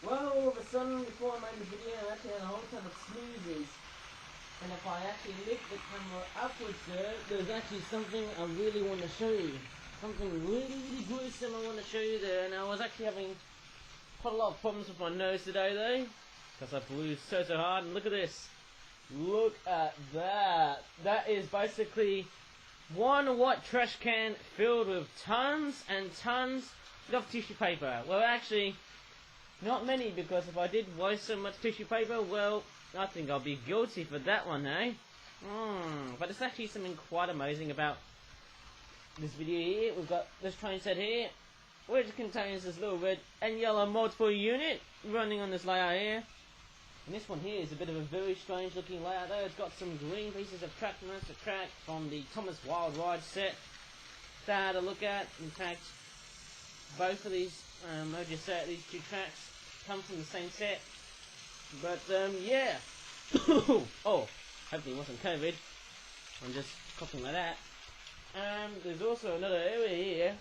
Well, all of a sudden, before I made the video, I actually had a whole ton of smoothies. And if I actually lift the camera upwards there's actually something I really want to show you. Something really gruesome I want to show you there. And I was actually having quite a lot of problems with my nose today though. Because I blew so hard. And look at this. Look at that. That is basically one white trash can filled with tons and tons of tissue paper. Well, actually, not many, because if I did waste so much tissue paper, well, I think I'll be guilty for that one, eh? But it's actually something quite amazing about this video here. We've got this train set here, which contains this little red and yellow multiple unit running on this layout here. And this one here is a bit of a very strange looking layout though. It's got some green pieces of track master track from the Thomas Wild Ride set that I had a look at. In fact, both of these, these two tracks come from the same set. But, yeah. Oh, hopefully it wasn't COVID. I'm just coughing like that. There's also another area here,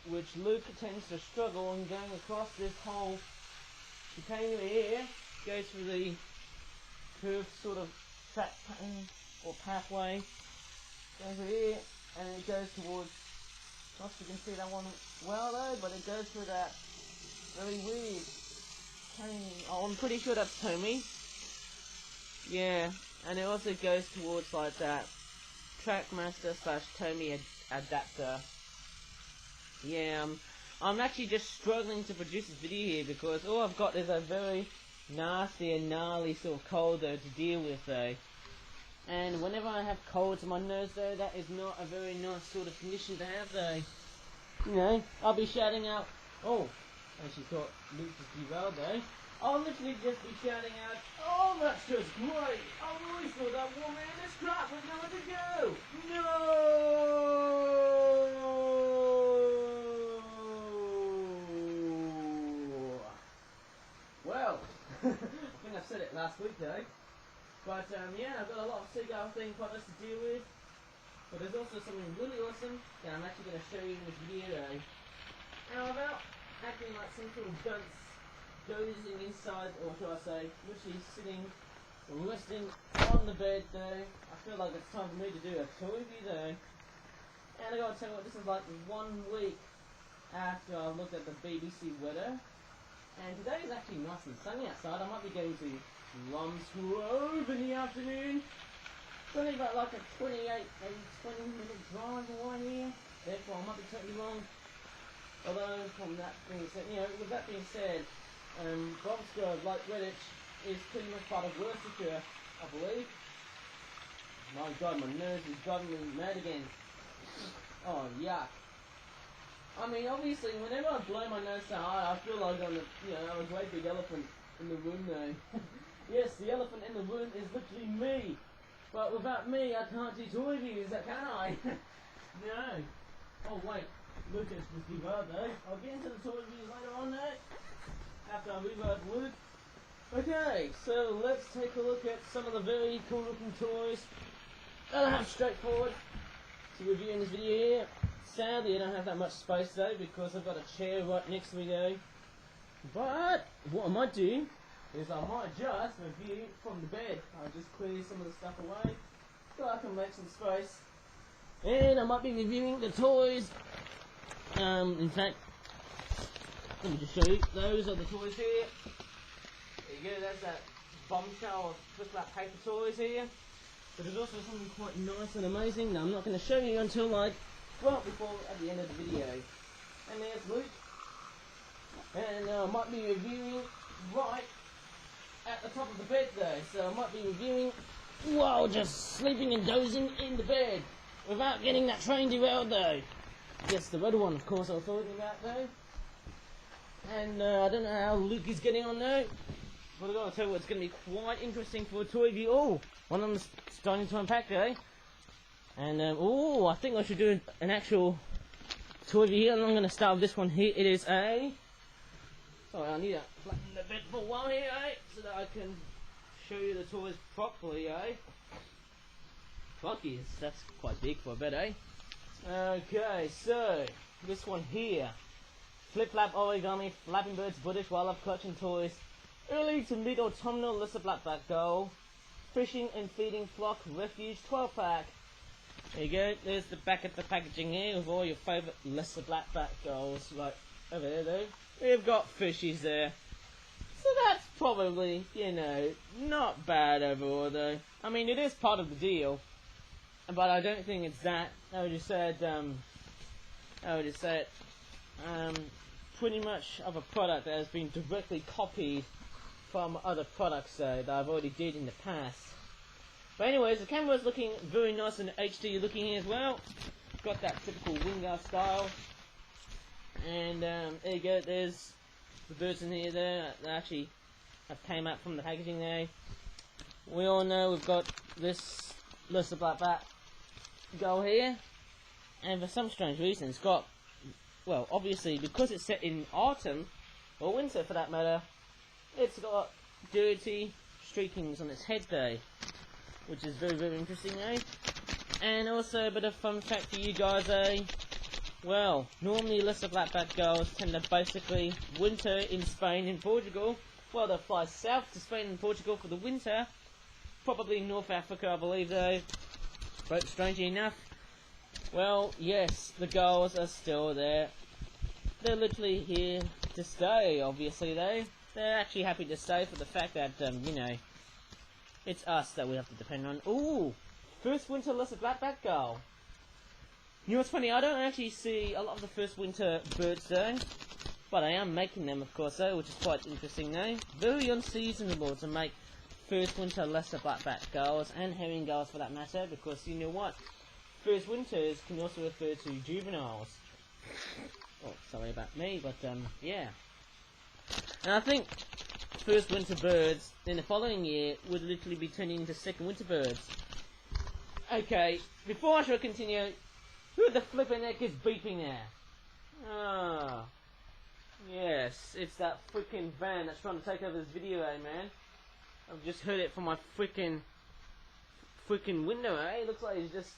which Luke tends to struggle on going across this whole chicane here. Goes through the curved sort of track pattern or pathway. Goes through here, and it goes towards, not sure if you can see that one well though, but it goes through that very weird cane. Oh, I'm pretty sure that's Tommy. Yeah, and it also goes towards like that Trackmaster / Tommy adapter. Yeah, I'm actually just struggling to produce this video here because all I've got is a very nasty and gnarly sort of cold though to deal with though. And whenever I have colds in my nose though, that is not a very nice sort of condition to have though. You know, I'll be shouting out, oh, and she thought Luke was derailed though. I'll literally just be shouting out, oh, that's just great! I really thought that woman in this crap was nowhere to go! No! Well, I think I said it last week though. But yeah, I've got a lot of seagull thing products to deal with. But there's also something really awesome that I'm actually going to show you in this video though. How about acting like some sort of dunce, dozing inside, or shall I say, literally sitting or resting on the bed though. I feel like it's time for me to do a tour review though. And I gotta tell you what, this is like 1 week after I looked at the BBC weather. And today is actually nice and sunny outside. I might be going to Grove in the afternoon. It's only about like a 28, maybe 20 minute drive away here. Therefore I might be totally wrong. Although from that being said, you know, with that being said, Grove, like Redditch, is pretty much part of Worcestershire, I believe. My god, my nose is driving me mad again. Oh, yuck. I mean, obviously, whenever I blow my nose so hard, I feel like I'm a great big elephant in the room though. Yes, the elephant in the room is literally me. But without me, I can't do toy reviews, can I? No. Oh wait, Lucas was derailed though. I'll get into the toy reviews later on though, after I revive Luke. Okay, so let's take a look at some of the very cool looking toys that I have straightforward to review in this video here. Sadly, I don't have that much space though, because I've got a chair right next to me though. But what I might do is I might just review from the bed. I'll just clear some of the stuff away so I can make some space. And I might be reviewing the toys. In fact, let me just show you. Those are the toys here. There you go, that's that bombshell of twist wrap paper toys here. But there's also something quite nice and amazing that I'm not going to show you until like, well, before at the end of the video. And there's Luke. And I might be reviewing right at the top of the bed though. So I might be reviewing while just sleeping and dozing in the bed without getting that train derailed though. Yes, the red one of course I was talking about though. And I don't know how Luke is getting on though. But I've got to tell you what, it's going to be quite interesting for a toy review. Oh, one of them's starting to unpack though. And oh, I think I should do an actual toy review here. And I'm going to start with this one here. It is a... Sorry, I need to flatten the bed for a while here, eh? So that I can show you the toys properly, eh? Crikey, that's quite big for a bed, eh? Okay, so this one here Flip-flap, origami, flapping birds, British wildlife collection toys, early to mid-autumnal Lissa Blackback Gull, fishing and feeding flock, Refuge 12-pack. There you go, there's the back of the packaging here with all your favourite Lissa Blackback Gulls, like over there though. We've got fishies there. So that's probably, you know, not bad overall though. I mean, it is part of the deal, but I don't think it's that. I would just say pretty much of a product that has been directly copied from other products that I've already did in the past. But anyways, the camera is looking very nice and HD looking here as well. Got that typical Wingar style. And there you go, there's the birds in here there that actually have came out from the packaging there. We all know we've got this Lissa Blackback Gull here. And for some strange reason it's got, well, obviously because it's set in autumn, or winter for that matter, it's got dirty streakings on its head there, which is very, very interesting, eh? And also a bit of fun fact for you guys, eh? Well, normally Lissa Blackback Gulls tend to basically winter in Spain and Portugal. Well, they'll fly south to Spain and Portugal for the winter, probably North Africa, I believe, though. But strangely enough, well, yes, the Gulls are still there. They're literally here to stay, obviously, though. They're actually happy to stay for the fact that, you know, it's us that we have to depend on. Ooh! First winter Lissa Blackback Gull. You know what's funny? I don't actually see a lot of the first winter birds, though. But I am making them, of course, though, which is quite interesting, though. Very unseasonable to make first winter Lissa Blackback Gulls, and herring gulls for that matter, because you know what? First winters can also refer to juveniles. Oh, sorry about me, but yeah. And I think first winter birds in the following year would literally be turning into second winter birds. Okay, before I shall continue, who the flipping heck is beeping there? Ah, yes, it's that freaking van that's trying to take over this video, eh, man? I've just heard it from my freaking window, eh? It looks like he's just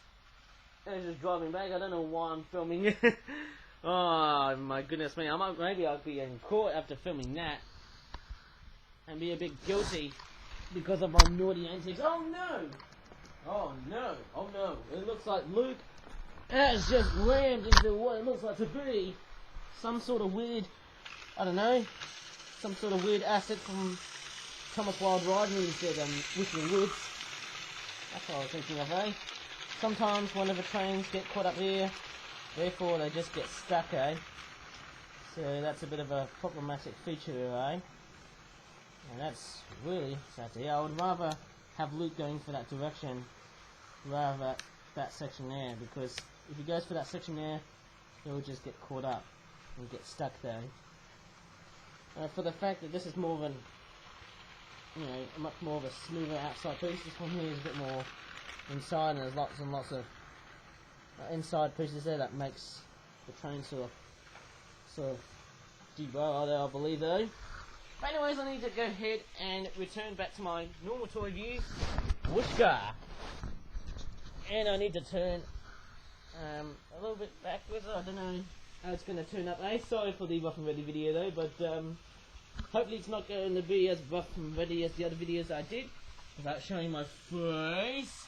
driving back. I don't know why I'm filming it. Oh my goodness me! Maybe I'll be in court after filming that, and be a bit guilty because of my naughty antics. Oh no! Oh no! Oh no! It looks like Luke has just rammed into what it looks like to be some sort of weird, I don't know, some sort of weird asset from Thomas Wild Ride when he said Whistling Woods. That's what I was thinking of, eh? Sometimes whenever trains get caught up here, therefore they just get stuck, eh? So that's a bit of a problematic feature here, eh? And that's really sad to hear. I would rather have Luke going for that direction rather than that section there, because if he goes for that section there, he'll just get caught up and get stuck there. For the fact that this is more of an, you know, much more of a smoother outside piece, this one here is a bit more inside, and there's lots and lots of inside pieces there that makes the train sort of derail there, I believe, though. But anyways, I need to go ahead and return back to my normal toy view, Whooshka. And I need to turn a little bit backwards. I don't know how it's going to turn up, eh? Sorry for the rough and ready video though, but hopefully it's not going to be as rough and ready as the other videos I did without showing my face.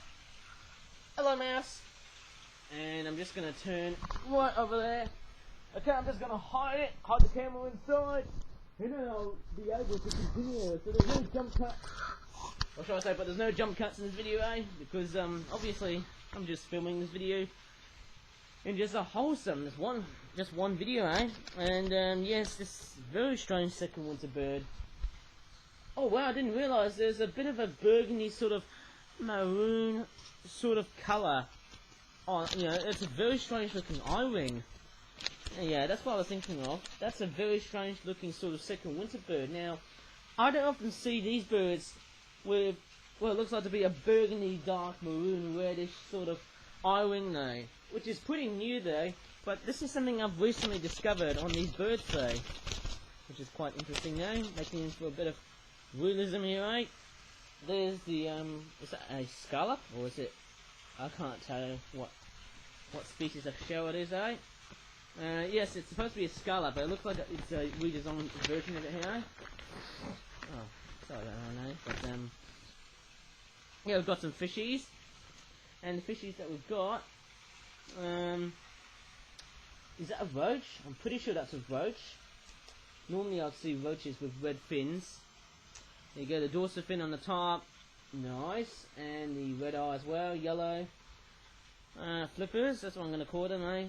Hello, mouse. And I'm just going to turn right over there. Okay, I'm just going to hide the camera inside, and then I'll be able to continue. So there's no jump cut. Or should I say, but there's no jump cuts in this video, eh? Because obviously I'm just filming this video in just a wholesome, just one video, eh? And yes, this very strange second winter bird. Oh wow, I didn't realise there's a bit of a burgundy sort of maroon sort of colour on, you know, it's a very strange looking eye ring. Yeah, that's what I was thinking of. That's a very strange looking sort of second winter bird. Now, I don't often see these birds with, well, it looks like to be a burgundy, dark, maroon, reddish sort of eye ring though, which is pretty new though, but this is something I've recently discovered on these birds though, which is quite interesting though, making for a bit of realism here, right? There's the, is that a scallop, or is it, I can't tell what species of shell it is, eh? Yes, it's supposed to be a scallop, but it looks like it's a redesigned version of it here. Oh, sorry about that, I know. But, yeah, we've got some fishies. And the fishies that we've got, is that a roach? I'm pretty sure that's a roach. Normally I'd see roaches with red fins. There you go, the dorsal fin on the top. Nice. And the red eye as well, yellow. Flippers, that's what I'm going to call them, eh?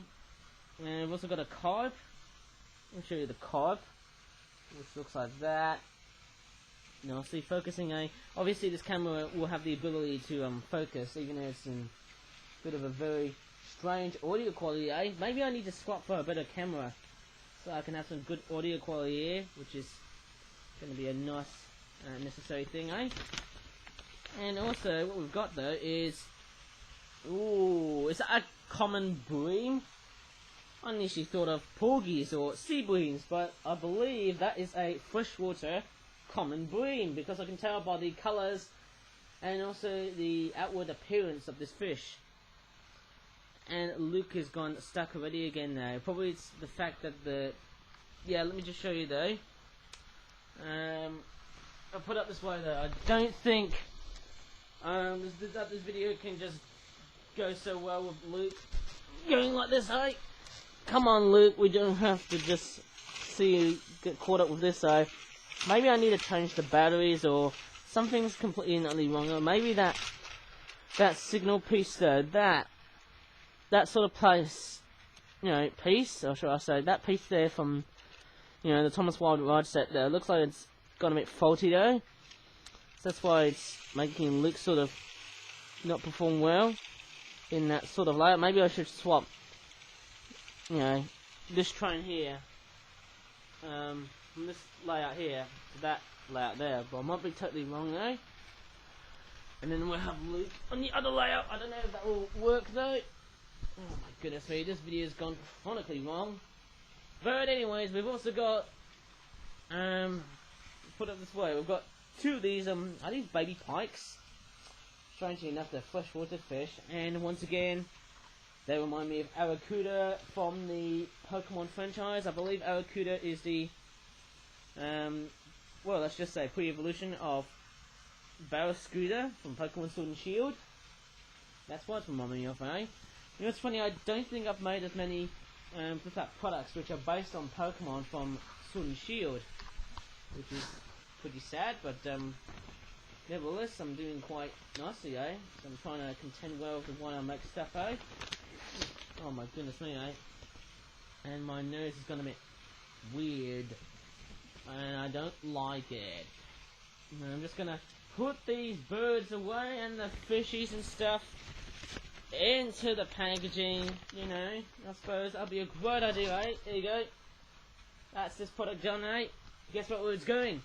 And we've also got a carp. I'll show you the carp, which looks like that. Now, see, focusing, eh? Obviously, this camera will have the ability to focus, even though it's in a bit of a very strange audio quality, eh? Maybe I need to swap for a better camera, so I can have some good audio quality here, which is going to be a nice, necessary thing, eh? And also, what we've got though is, ooh, is that a common bream? I initially thought of porgies or sea breams, but I believe that is a freshwater common bream, because I can tell by the colours and also the outward appearance of this fish. And Luke has gone stuck already again now. Probably it's the fact that the... Yeah, let me just show you though. I'll put up this way though. I don't think this video can just go so well with Luke going like this, eh? Come on, Luke, we don't have to just see you get caught up with this, eh? Maybe I need to change the batteries, or something's completely and utterly wrong. Or maybe that signal piece though, that sort of place, you know, piece, or should I say, that piece there from, you know, the Thomas Wild Ride set there, looks like it's got a bit faulty though. So that's why it's making Luke sort of not perform well in that sort of layout. Maybe I should swap, you know, this train here, from this layout here to that layout there, but I might be totally wrong though. And then we'll have Luke on the other layout. I don't know if that will work though. Oh my goodness me, this video's gone chronically wrong. But anyways, we've also got, put it this way, we've got two of these, are these baby pikes? Strangely enough, they're freshwater fish, and once again, they remind me of Arrokuda from the Pokemon franchise. I believe Arrokuda is the, well, let's just say pre-evolution of Barraskewda from Pokemon Sword and Shield. That's what it's reminding me of, eh? You know, it's funny, I don't think I've made as many products which are based on Pokemon from Sword and Shield, which is pretty sad, but nevertheless, I'm doing quite nicely, eh? So I'm trying to contend well with the one I make stuff, eh? Oh my goodness me, eh? And my nose is gonna be weird, and I don't like it. And I'm just gonna put these birds away and the fishies and stuff into the packaging, you know. I suppose that'll be a great idea, eh? There you go. That's this product done, eh? Guess what where it's going?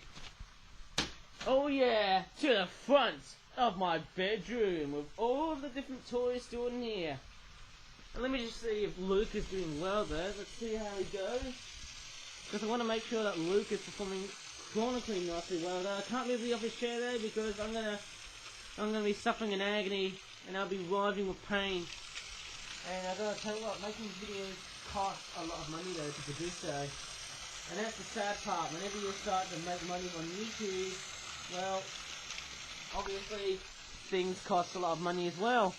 Oh yeah, to the front of my bedroom with all the different toys stored in here. And let me just see if Luke is doing well there. Let's see how he goes. Because I want to make sure that Luke is performing chronically nicely well there. I can't move the office chair there because I'm gonna be suffering in agony and I'll be writhing with pain. And I gotta tell you what, making videos costs a lot of money though to produce though. And that's the sad part. Whenever you start to make money on YouTube, well, obviously things cost a lot of money as well.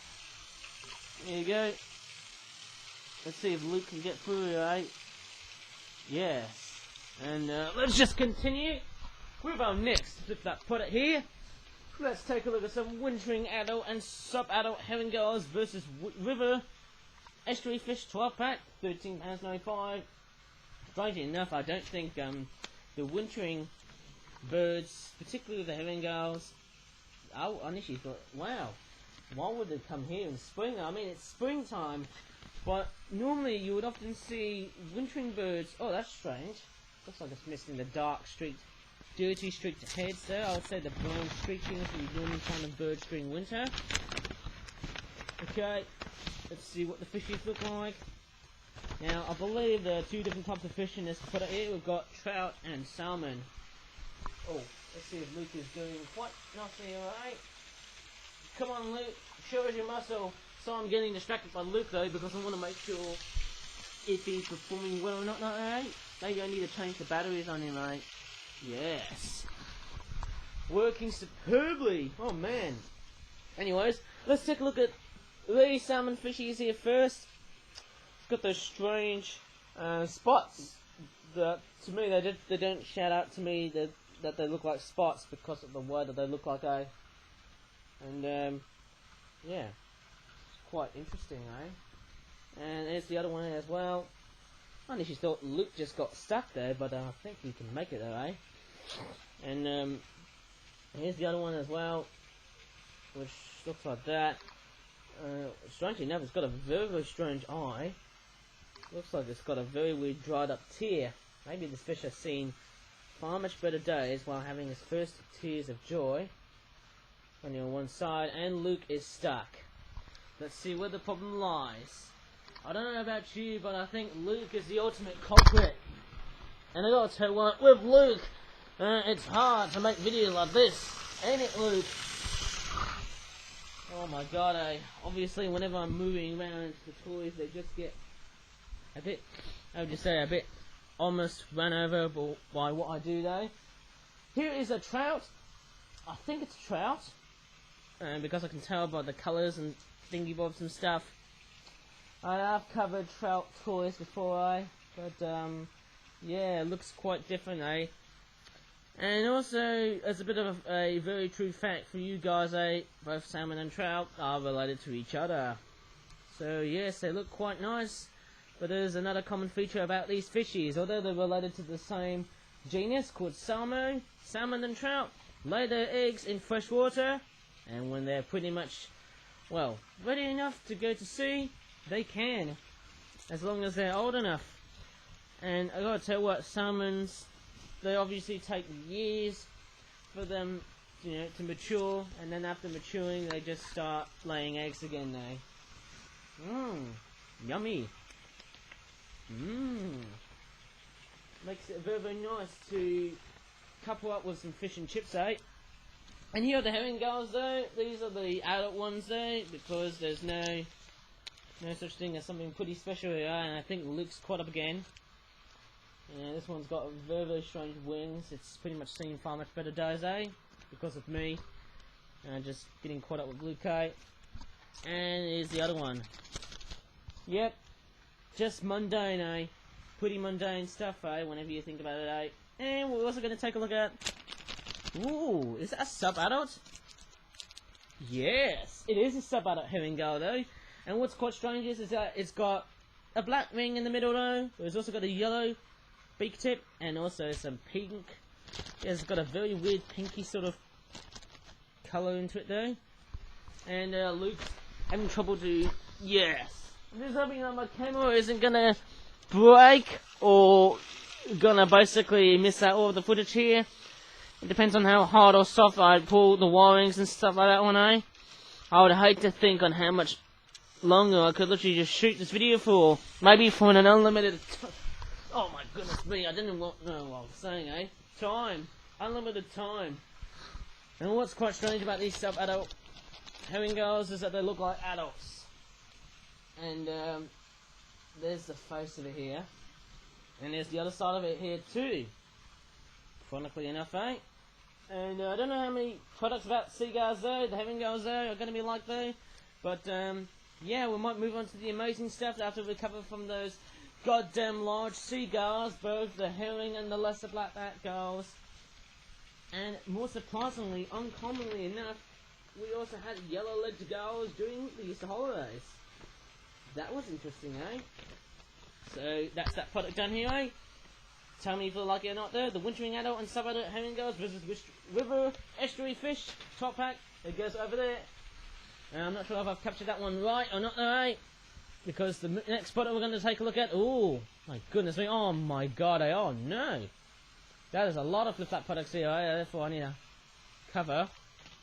There you go. Let's see if Luke can get through it, right? Yes. And let's just continue with our next product here. Let's take a look at some wintering adult and sub-adult herring gulls versus river estuary fish 12 pack, £13.95. Strangely enough, I don't think the wintering birds, particularly the herring gulls, I initially thought, wow, why would they come here in spring? I mean, it's springtime, but normally you would often see wintering birds. Oh, that's strange. Looks like it's missing the dark streaked, dirty streaked heads there. I would say the brown streakings we normally find in birds during winter. Okay, let's see what the fishies look like. Now, I believe there are two different types of fish in this product here. We've got trout and salmon. Oh, let's see if Luke is doing quite nicely, alright? Come on, Luke, show us your muscle. So I'm getting distracted by Luke though, because I want to make sure if he's performing well or not, eh? Maybe I need to change the batteries on him, eh? Yes. Working superbly. Oh man. Anyways, let's take a look at these salmon fishies here first. Got those strange spots that, to me, they don't shout out to me that they look like spots because of the way that they look like, eh? And yeah, it's quite interesting, eh? And there's the other one as well. I initially thought Luke just got stuck there, but I think he can make it though, eh? And here's the other one as well, which looks like that. Strangely enough, it's got a very, very strange eye. Looks like it's got a very weird dried up tear. Maybe this fish has seen far much better days while having his first tears of joy. Only on one side, and Luke is stuck. Let's see where the problem lies. I don't know about you, but I think Luke is the ultimate culprit. And I gotta tell you what, with Luke, it's hard to make videos like this, ain't it, Luke? Oh my god, obviously whenever I'm moving around the toys, they just get a bit, I would just say a bit almost run over by what I do though. Here is a trout. I think it's a trout. Because I can tell by the colours and thingy bobs and stuff. I have covered trout toys before, but yeah, it looks quite different, eh? And also, as a bit of a very true fact for you guys, both salmon and trout are related to each other. So yes, they look quite nice, but there's another common feature about these fishies. Although they're related to the same genus called salmon and trout lay their eggs in fresh water, and when they're pretty much, well, ready enough to go to sea, they can, as long as they're old enough. And I gotta tell you what, salmons, they obviously take years for them, you know, to mature, and then after maturing, they just start laying eggs again. Yummy. Makes it very, very nice to couple up with some fish and chips, eh? And here are the herring gulls, though. These are the adult ones, though, because there's no such thing as something pretty special here, and I think Luke's caught up again. Yeah, this one's got very, very strange wings. It's pretty much seen far much better days, eh? Because of me. Just getting caught up with Luke, eh? And here's the other one. Yep. Just mundane, eh? Pretty mundane stuff, eh? Whenever you think about it, eh? And we're also going to take a look at... Ooh, is that a sub-adult? Yes, it is a sub-adult herring gull, though. And what's quite strange is that it's got a black ring in the middle, though. It's also got a yellow beak tip, and also some pink. Yeah, it's got a very weird pinky sort of colour into it, though. And Luke's having trouble to... Yes. I'm just hoping that my camera isn't gonna break, or gonna basically miss out all of the footage here. It depends on how hard or soft I pull the wirings and stuff like that one, eh? I would hate to think on how much longer I could literally just shoot this video for. Maybe for an unlimited... Oh my goodness me, I didn't know what I was saying, eh? Time. Unlimited time. And what's quite strange about these sub-adult herring gulls is that they look like adults. And there's the face of it here. And there's the other side of it here too. Chronically enough, eh? And I don't know how many products about seagulls though, the herring gulls though, are going to be like though. But yeah, we might move on to the amazing stuff after we recover from those goddamn large seagulls, both the herring and the lesser blackback gulls. And more surprisingly, uncommonly enough, we also had yellow-legged gulls during the Easter holidays. That was interesting, eh? So that's that product done here, eh? Tell me if you like it or not though. The wintering adult and sub-adult herring gulls versus river estuary fish top pack. It goes over there. I'm not sure if I've captured that one right or not though, eh? Because the next product we're going to take a look at... Oh, my goodness me. Oh my god, eh? Oh no. That is a lot of flip-flap products here, eh? Therefore I need to cover.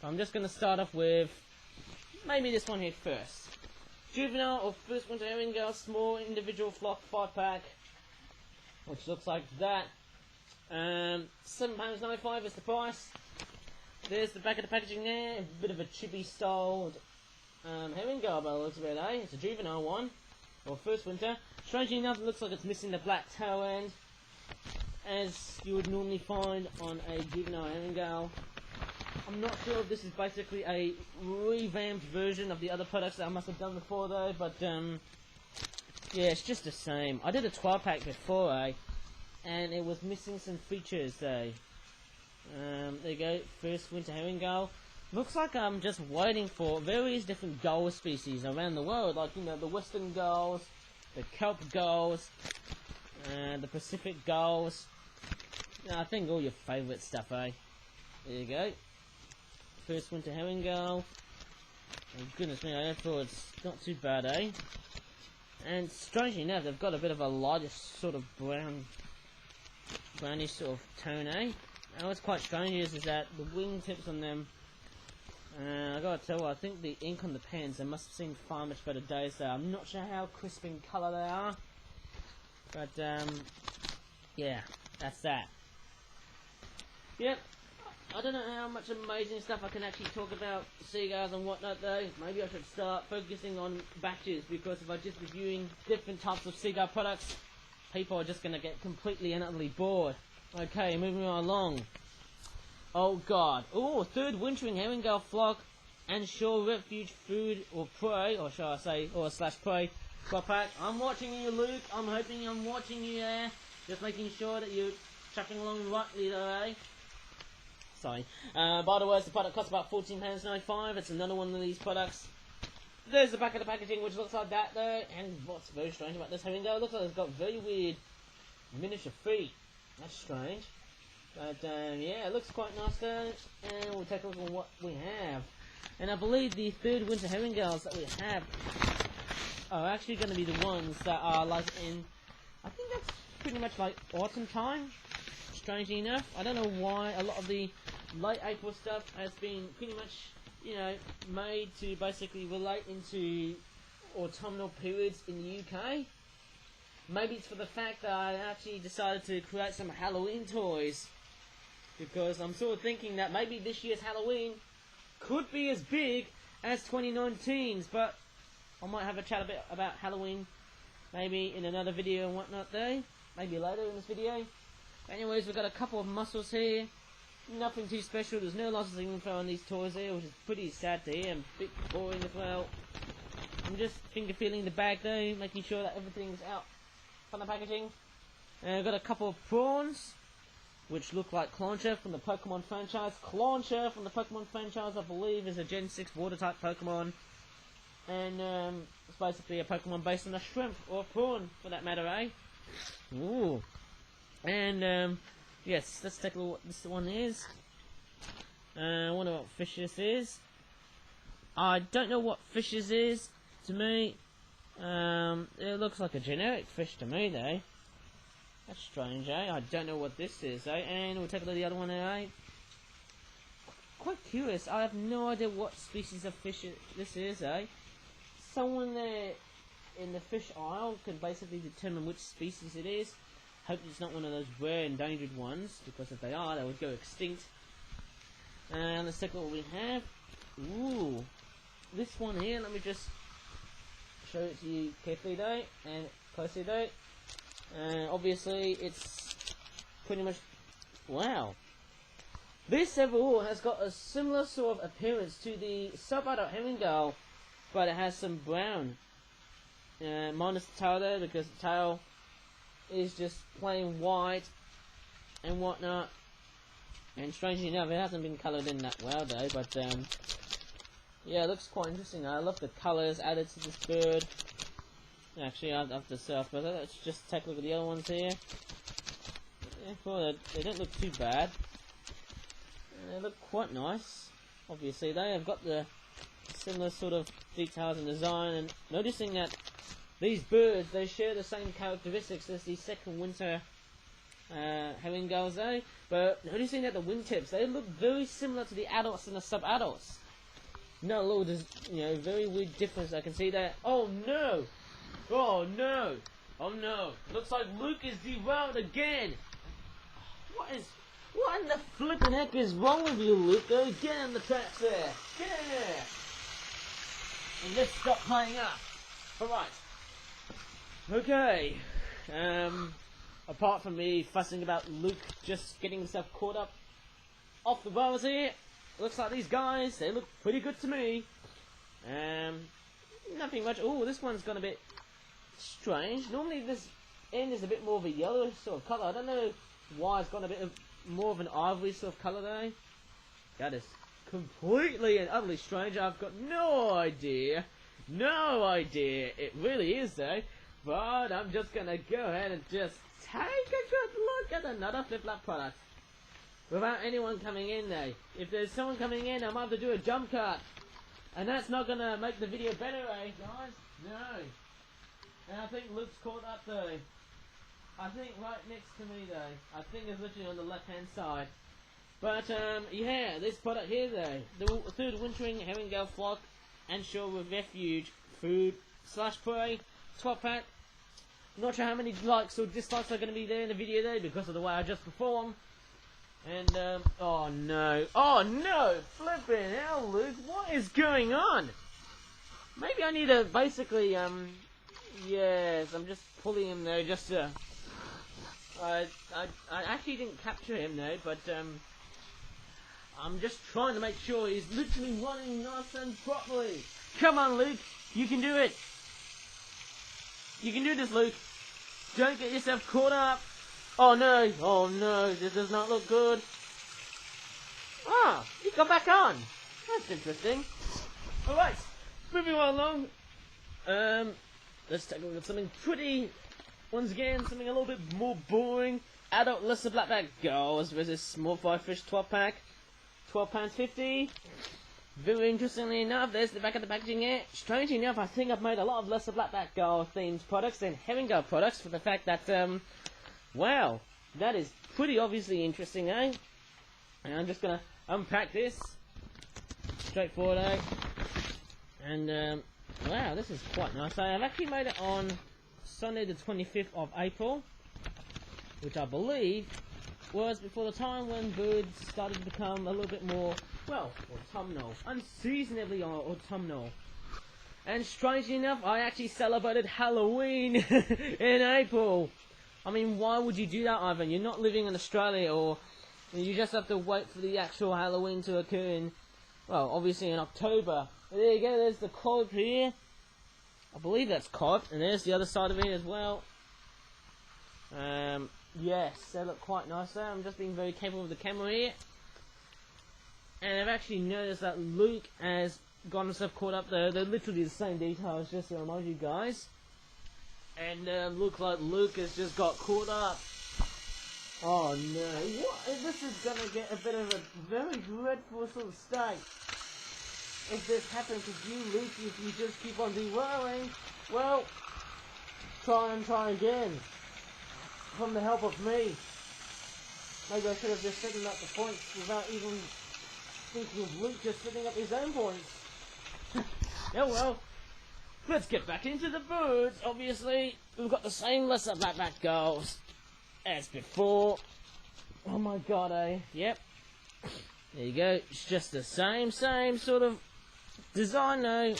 I'm just going to start off with maybe this one here first. Juvenile or first winter herring gull, small individual flock 5-pack, which looks like that. £7.95 is the price. There's the back of the packaging there, a bit of a chippy styled herring gull by the looks of it, eh? It's a juvenile one, or first winter. Strangely enough, it looks like it's missing the black tail end, as you would normally find on a juvenile herringull. I'm not sure if this is basically a revamped version of the other products that I must have done before though, but yeah, it's just the same. I did a 12 pack before, and it was missing some features though. There you go, first winter herringull. Looks like I'm just waiting for various different gull species around the world, like, you know, the western gulls, the kelp gulls, the Pacific gulls. I think all your favourite stuff, There you go. First winter herringull. Oh goodness me, I thought it's not too bad, And strangely enough, they've got a bit of a lighter sort of brownish sort of tone, And what's quite strange is that the wingtips on them, I gotta tell you, I think the ink on the pens, they must have seen far much better days there. I'm not sure how crisp in colour they are, but yeah, that's that. Yep, I don't know how much amazing stuff I can actually talk about seagulls and whatnot though. Maybe I should start focusing on batches, because if I'm just reviewing different types of seagull products, people are just going to get completely and utterly bored. Okay, moving on along. Oh god. Oh, third wintering herringull flock and shore refuge food or prey, or shall I say, or slash prey crop pack. I'm watching you, Luke. I'm hoping I'm watching you there. Just making sure that you're chucking along rightly there, Sorry. By the way, the product costs about £14.95. It's another one of these products. There's the back of the packaging, which looks like that though. And what's very strange about this herringull, it looks like it's got very weird miniature feet. That's strange. But yeah, it looks quite nice though. And we'll take a look at what we have. And I believe the third winter herringulls that we have are actually going to be the ones that are like in, I think that's pretty much like autumn time. Strangely enough, I don't know why a lot of the late April stuff has been pretty much, you know, made to basically relate into autumnal periods in the UK. Maybe it's for the fact that I actually decided to create some Halloween toys, because I'm sort of thinking that maybe this year's Halloween could be as big as 2019's, but I might have a chat a bit about Halloween maybe in another video and whatnot though, maybe later in this video. Anyways, we've got a couple of muscles here, nothing too special. There's no losses of info on these toys here, which is pretty sad to hear and a bit boring as well. I'm just finger feeling the bag though, making sure that everything's out from the packaging. And I've got a couple of prawns, which look like Clauncher from the Pokemon franchise. Clauncher from the Pokemon franchise, I believe, is a Gen 6 water type Pokemon. And it's basically a Pokemon based on a shrimp, or a prawn for that matter, Ooh. And yes, let's take a look what this one is. I wonder what fish this is. I don't know what fish this is. To me, it looks like a generic fish to me though. That's strange, I don't know what this is, And we'll take a look at the other one there, Quite curious. I have no idea what species of fish this is, Someone there in the fish aisle can basically determine which species it is. Hope it's not one of those rare endangered ones, because if they are, they would go extinct. And let's take a look what we have. Ooh, this one here, let me just show it to you carefully though, and closely though. Obviously, it's pretty much, wow. This overall has got a similar sort of appearance to the sub-adult herringull, but it has some brown. Minus the tail there, because the tail is just plain white and whatnot. And strangely enough, it hasn't been coloured in that well though, but yeah, it looks quite interesting. I love the colours added to this bird. Actually, I have to say, but let's just take a look at the other ones here. Yeah, well, they don't look too bad. They look quite nice. Obviously, they have got the similar sort of details and design, and noticing that these birds, they share the same characteristics as the second winter herringgulls though, but noticing that the wingtips, they look very similar to the adults and the sub-adults. No, look, there's, you know, very weird difference. I can see that. Oh no! Oh no! Oh no! Looks like Luke is derailed again! What in the flippin' heck is wrong with you, Luke? Get on the tracks there! Get in there! And let's stop playing up! Alright. Okay, apart from me fussing about Luke just getting himself caught up off the rails here, looks like these guys, they look pretty good to me. Nothing much. Oh, this one's gone a bit strange. Normally this end is a bit more of a yellow sort of colour. I don't know why it's gone a bit more of an ivory sort of colour though. That is completely and utterly strange. I've got no idea. No idea. It really is though. But I'm just gonna go ahead and just take a good look at another flip-flop product. Without anyone coming in though. If there's someone coming in, I might have to do a jump cut. And that's not gonna make the video better, eh guys? No. And I think Luke's caught up though. I think right next to me though. I think it's literally on the left hand side. But yeah, this product here though. The third wintering herring gull flock and shore with refuge food / prey 12 pack. Not sure how many likes or dislikes are going to be there in the video though because of the way I just performed. And oh no, flipping hell, Luke, what is going on? Maybe I need to basically yes, I'm just pulling him though, just to I actually didn't capture him though, but I'm just trying to make sure he's literally running nice and properly. Come on, Luke, you can do it. You can do this, Luke. Don't get yourself caught up. Oh no, this does not look good. Ah, he got back on. That's interesting. Alright, moving on along. Let's take a look at something pretty, once again, something a little bit more boring. Adult lesser blackback Gulls versus small fly fish 12 pack. £12.50. Very interestingly enough, there's the back of the packaging here. Strangely enough, I think I've made a lot of lesser blackback gull themed products than herring gull products for the fact that, wow, that is pretty obviously interesting, eh? And I'm just gonna unpack this. Straightforward, eh? And, wow, this is quite nice. I've actually made it on Sunday the 25th of April, which I believe was before the time when birds started to become a little bit more, well, autumnal. Unseasonably autumnal. And strangely enough, I actually celebrated Halloween in April. I mean, why would you do that, Ivan? You're not living in Australia, or you just have to wait for the actual Halloween to occur in, well, obviously in October. There you go, there's the cod here. I believe that's cod, and there's the other side of it as well. Yes, they look quite nice there. I'm just being very careful with the camera here. And I've actually noticed that Luke has got himself caught up there. They're literally the same details, just to remind you guys. And looks like Luke has just got caught up. Oh no, what? This is gonna get a bit of a very dreadful sort of state. If this happens to you, Luke, if you just keep on derailing, well, try again. From the help of me. Maybe I should have just setting up the points without even thinking of Luke just setting up his own points. Oh well. Let's get back into the birds. Obviously, we've got the same lesser blackback gulls as before. Oh my god, eh? Yep. There you go. It's just the same sort of design though.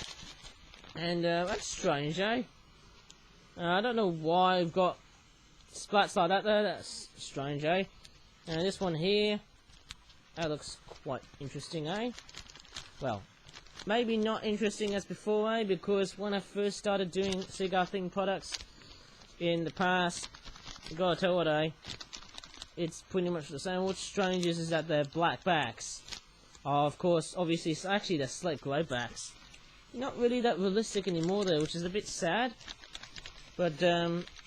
And that's strange, eh? I don't know why I've got splats like that there. That's strange, eh? And this one here, that looks quite interesting, eh? Well, maybe not interesting as before, eh? Because when I first started doing seagull themed products in the past, I gotta tell what, eh? It's pretty much the same. What's strange is that they're black backs. Of course, obviously, it's actually they're slate grey backs. Not really that realistic anymore though, which is a bit sad. But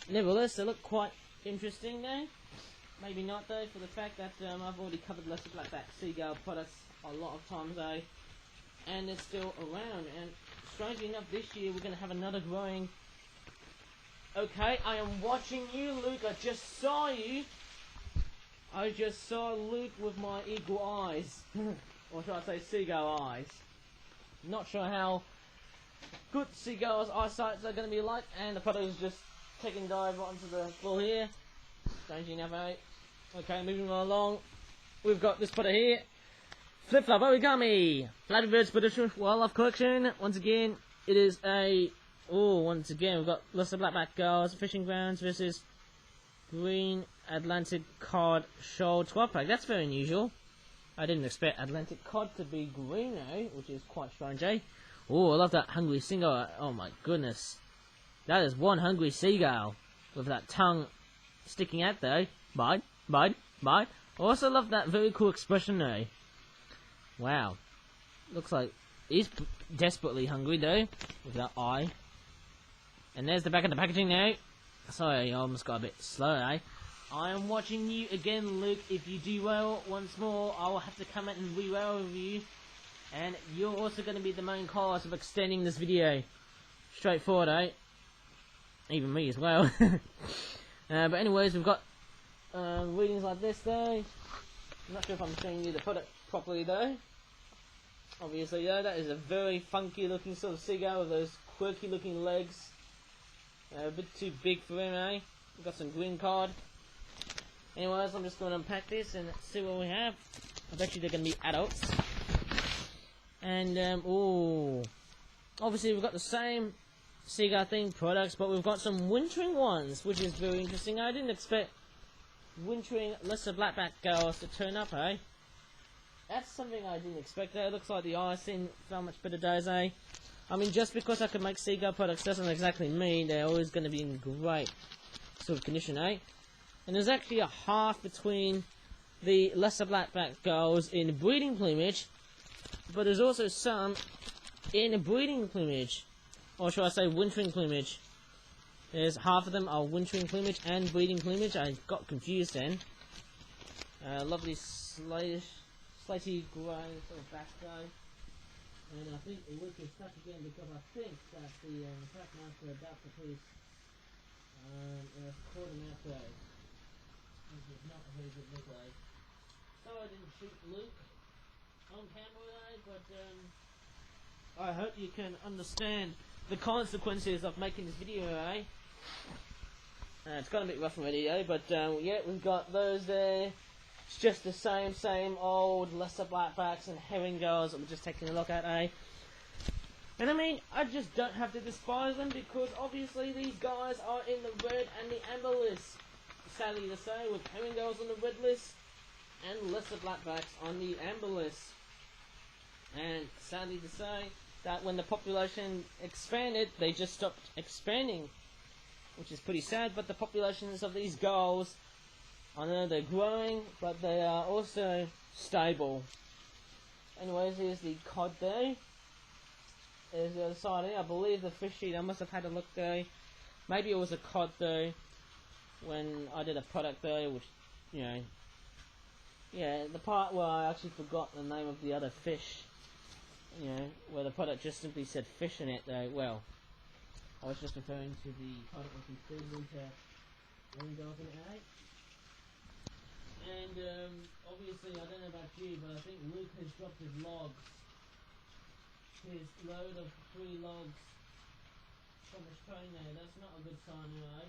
nevertheless, they look quite interesting though. Maybe not though, for the fact that I've already covered lesser blackback seagull products a lot of times though, and they're still around. And strangely enough, this year we're going to have another growing. Okay, I am watching you, Luke. I just saw you. I just saw Luke with my eagle eyes, or should I say seagull eyes. Not sure how good seagulls' eyesights are going to be like, and the product is just taking dive onto the floor here. Strangely enough, eh? Okay, moving on along. We've got this product here. Flip-flop Origami. Flappy Birds British Wildlife Collection. Once again, it is a Oh, once again we've got lots of blackback gulls, fishing grounds versus green Atlantic cod shoal 12 pack. That's very unusual. I didn't expect Atlantic cod to be green, eh? Which is quite strange, eh? Oh, I love that hungry seagull. Oh my goodness. That is one hungry seagull with that tongue sticking out there. Bite, bite, bite. I also love that very cool expression though. Wow. Looks like he's desperately hungry though, with that eye. And there's the back of the packaging now. Sorry, I almost got a bit slow, eh? I am watching you again, Luke. If you do well once more, I will have to come out and re-rail with you. And you're also going to be the main cause of extending this video. Straightforward, eh? Even me as well. But anyways, we've got readings like this though. I'm not sure if I'm showing you the product properly though. Obviously though, that is a very funky looking sort of seagull with those quirky looking legs. A bit too big for him, eh? We've got some green card. Anyways, I'm just going to unpack this and see what we have. I bet you they're going to be adults. And, oh, obviously we've got the same seagull themed products, but we've got some wintering ones, which is very interesting. I didn't expect wintering lesser blackback gulls to turn up, eh? That's something I didn't expect. It looks like the ice in found much better days, eh? I mean, just because I can make seagull products doesn't exactly mean they're always going to be in great sort of condition, eh? And there's actually a half between the lesser blackback gulls in breeding plumage, but there's also some in breeding plumage, or should I say wintering plumage. There's half of them are wintering plumage and breeding plumage. I got confused then. Lovely slatey grey sort of back guy. And I think Luke is stuck again because I think that the Trackmaster adapter piece has caught him out there. This is not a very good look, eh? So I didn't shoot Luke on camera, eh? But I hope you can understand the consequences of making this video, eh? It's got a bit rough already, eh? But yeah, we've got those there. It's just the same old lesser blackbacks and herring gulls that we're just taking a look at, eh? And I mean, I just don't have to despise them because obviously these guys are in the red and the amber list. Sadly to say, with herring gulls on the red list and lesser blackbacks on the amber list. And sadly to say that when the population expanded, they just stopped expanding, which is pretty sad. But the populations of these gulls, I know they're growing, but they are also stable. Anyways, here's the cod there. There's the other side here. I believe the fish sheet, I must have had a look there. Maybe it was a cod though, when I did a product there, which, you know, yeah, the part where I actually forgot the name of the other fish, you know, where the product just simply said fish in it though. Well, I was just referring to the product with the 3 litre $1 in it, eh? And obviously, I don't know about you, but I think Luke has dropped his logs. His load of 3 logs from his train there. That's not a good sign, eh?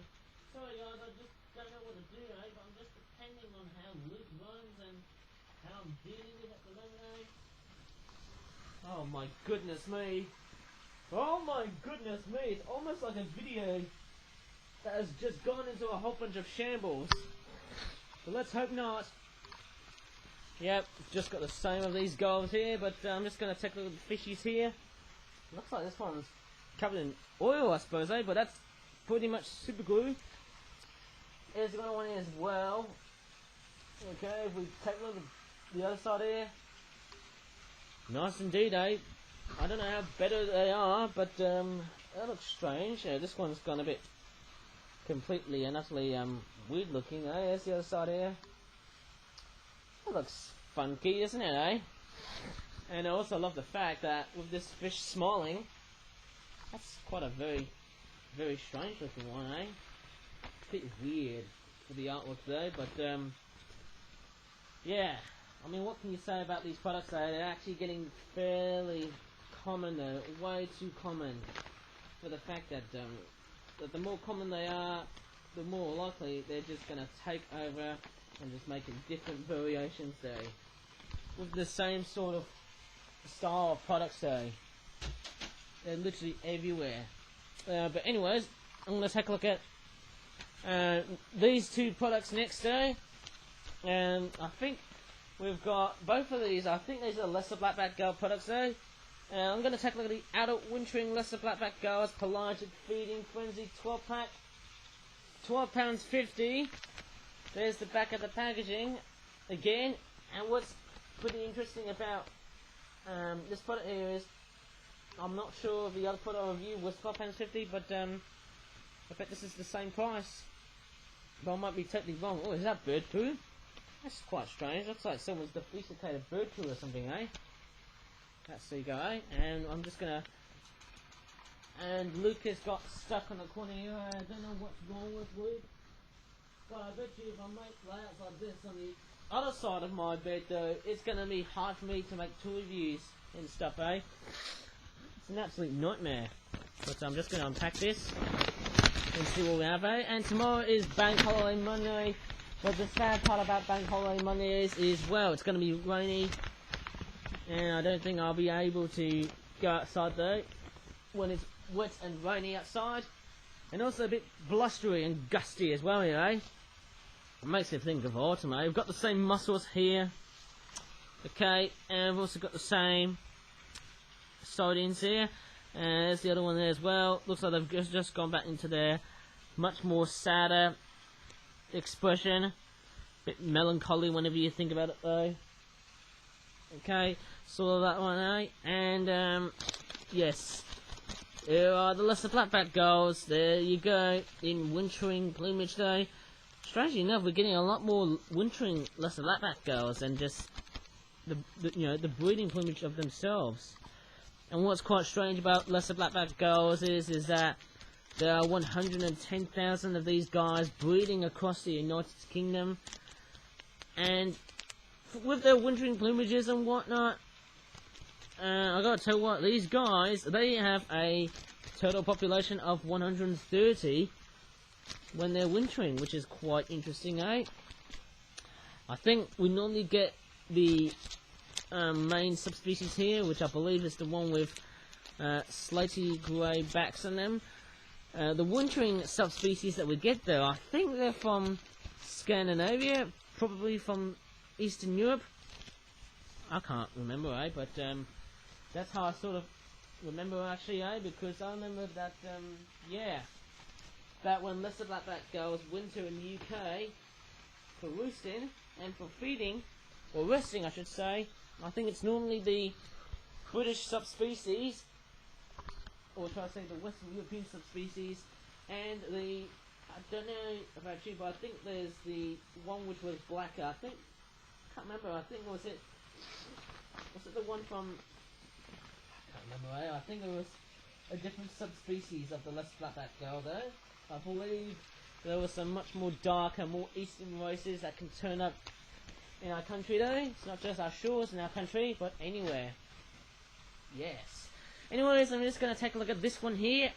Sorry guys, I just don't know what to do, eh? But I'm just depending on how Luke runs and how I'm dealing with it at the moment, eh? Oh my goodness me. Oh my goodness me. It's almost like a video that has just gone into a whole bunch of shambles. But let's hope not. Yep, just got the same of these gulls here, but I'm just going to take a look at the fishies here. Looks like this one's covered in oil, I suppose, eh? But that's pretty much super glue. Here's the other one here as well. Okay, if we take a look at the other side here. Nice indeed, eh? I don't know how better they are, but that looks strange. Yeah, this one's gone a bit completely and utterly weird looking, eh? There's the other side here. That looks funky, isn't it, eh? And I also love the fact that with this fish smiling, that's quite a very, very strange looking one, eh? A bit weird for the artwork though, but yeah. I mean, what can you say about these products though? They're actually getting fairly common though, way too common, for the fact that the more common they are, the more likely they're just going to take over and just making different variations though, with the same sort of style of products though. They're literally everywhere. But anyways, I'm going to take a look at these two products next day. And I think we've got both of these. I think these are lesser blackback gull products though. I'm going to take a look at the adult wintering lesser blackback gulls pelagic feeding frenzy 12 pack. £12.50. There's the back of the packaging again. And what's pretty interesting about this product here is, I'm not sure if the other product I reviewed was £12.50, but I bet this is the same price. But I might be totally wrong. Oh, is that bird poo? That's quite strange. Looks like someone's defecated bird poo or something, eh? That's there you go, eh? And I'm just gonna... And Luke has got stuck on the corner here. I don't know what's wrong with Luke. But I bet you if I make layouts like this on the other side of my bed though, it's gonna be hard for me to make tool reviews and stuff, eh? It's an absolute nightmare. But I'm just gonna unpack this and see what we have, eh? And tomorrow is Bank Holiday Monday. But the sad part about Bank Holiday Monday is well, it's going to be rainy. And I don't think I'll be able to go outside though, when it's wet and rainy outside. And also a bit blustery and gusty as well, you know. It makes me think of autumn, eh? We've got the same muscles here. Okay, and we've also got the same sardines here. And there's the other one there as well. Looks like they've just gone back into their much more sadder expression. Bit melancholy whenever you think about it though. Okay, saw that one, eh? And yes, here are the lesser blackback gulls. There you go, in wintering plumage though. Strangely enough, we're getting a lot more wintering lesser blackback gulls than just the breeding plumage of themselves. And what's quite strange about lesser blackback gulls is that there are 110,000 of these guys breeding across the United Kingdom, and with their wintering plumages and whatnot, I gotta tell you what, these guys, they have a total population of 130 when they're wintering, which is quite interesting, eh? I think we normally get the main subspecies here, which I believe is the one with slaty grey backs on them. The wintering subspecies that we get though, I think they're from Scandinavia, probably from Eastern Europe. I can't remember, eh? But that's how I sort of remember actually, eh? Because I remember that, yeah, that when lesser blackback gulls winter in the UK for roosting and for feeding, or resting I should say, I think it's normally the British subspecies, or try to say the Western European subspecies, and the, I don't know about you, but I think there's the one which was blacker. I can't remember, I think was it the one from, I can't remember, eh? I think it was a different subspecies of the lesser blackback gull though. I believe there were some much more darker, more eastern races that can turn up in our country though. It's not just our shores in our country, but anywhere. Yes. Anyways, I'm just going to take a look at this one here.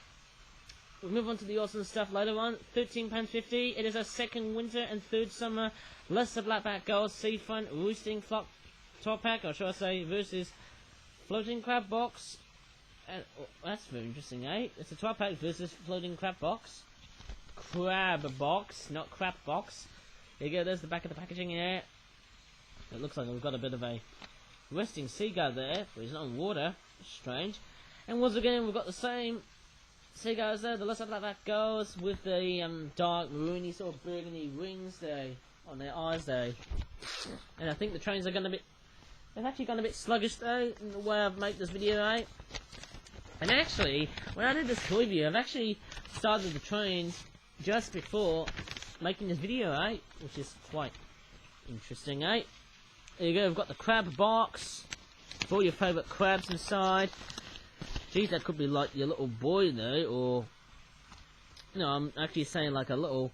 We'll move on to the awesome stuff later on. £13.50. It is our second winter and third summer lesser blackback gulls Seafront roosting flock 12 pack, or should I say, versus floating crab box. And, oh, that's very interesting, eh? It's a 12 pack versus floating crab box. Crab box, not crap box. There you go, there's the back of the packaging here. It looks like we've got a bit of a resting seagull there, but he's not in water. Strange. And once again, we've got the same seagulls there, the lesser blackback gulls with the dark maroony sort of burgundy rings there on their eyes there. And I think the trains are going to be, they've actually gone a bit sluggish though in the way I've made this video, eh? And actually, when I did this toy review, I've actually started the trains just before making this video, eh? Which is quite interesting, eh? There you go, we've got the crab box for all your favourite crabs inside. Geez, that could be like your little boy though, or no, I'm actually saying like a little,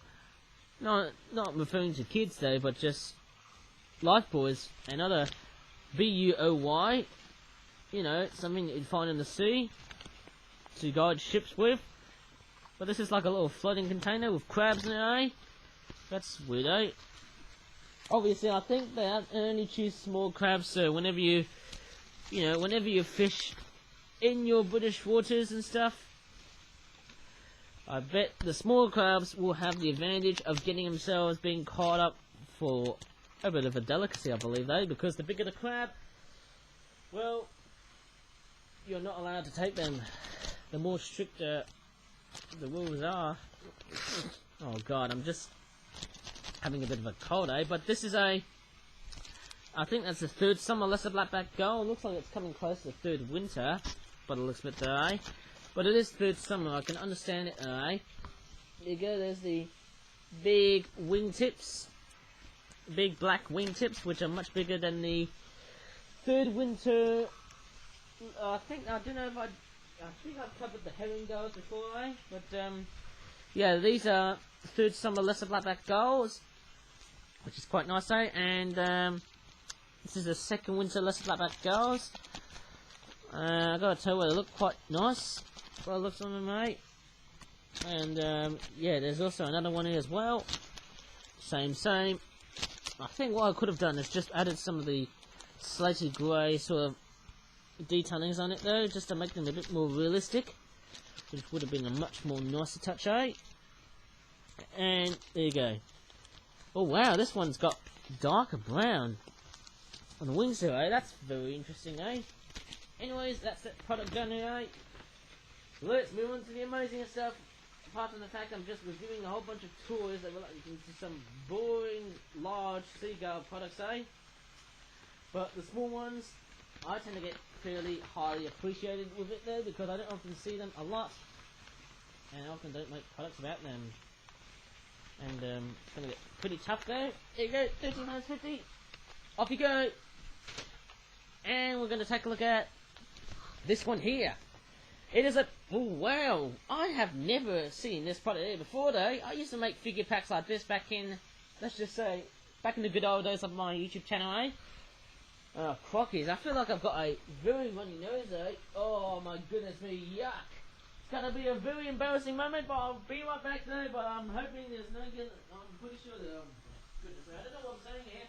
no, not referring to kids though, but just life boys and other BUOY, you know, something that you'd find in the sea to guide ships with. But this is like a little floating container with crabs in it, eh? That's weird, eh? Obviously, I think they only choose small crabs, so whenever you fish in your British waters and stuff, I bet the smaller crabs will have the advantage of getting themselves being caught up for a bit of a delicacy, I believe, though, because the bigger the crab, well, you're not allowed to take them. The more stricter the rules are. Oh god, I'm just having a bit of a cold, eh? But this is I think that's the third summer lesser blackback gull. It looks like it's coming close to the third winter, but it looks a bit there, eh? But it is third summer, I can understand it, eh? There you go, there's the big wingtips. Big black wingtips, which are much bigger than the third winter. I think I've covered the herring gulls before, eh? But yeah, these are third summer lesser blackback gulls, which is quite nice, eh? And this is the second winter lesser blackback gulls. I gotta tell you, they look quite nice. By the looks on them, mate. And yeah, there's also another one here as well. Same. I think what I could have done is just added some of the slaty grey sort of detailings on it though, just to make them a bit more realistic, which would have been a much more nicer touch, eh? And there you go. Oh wow, this one's got darker brown on the wings here, eh? That's very interesting, eh? Anyways, that's that product done here, eh? Let's move on to the amazing stuff. Apart from the fact I'm just reviewing a whole bunch of toys that relate to some boring, large seagull products, eh? But the small ones, I tend to get fairly highly appreciated with it though, because I don't often see them a lot, and I often don't make products about them. And it's going to get pretty tough though. There you go, £13.50. Off you go. And we're going to take a look at this one here. It is a... Oh, wow. I have never seen this product here before, though. I used to make figure packs like this back in... Let's just say... Back in the good old days of my YouTube channel, eh? Oh, crockies. I feel like I've got a very runny nose, eh? Oh, my goodness me. Yuck. It's going to be a very embarrassing moment, but I'll be right back, though. But I'm hoping there's no... I'm pretty sure that... Goodness me. I don't know what I'm saying here.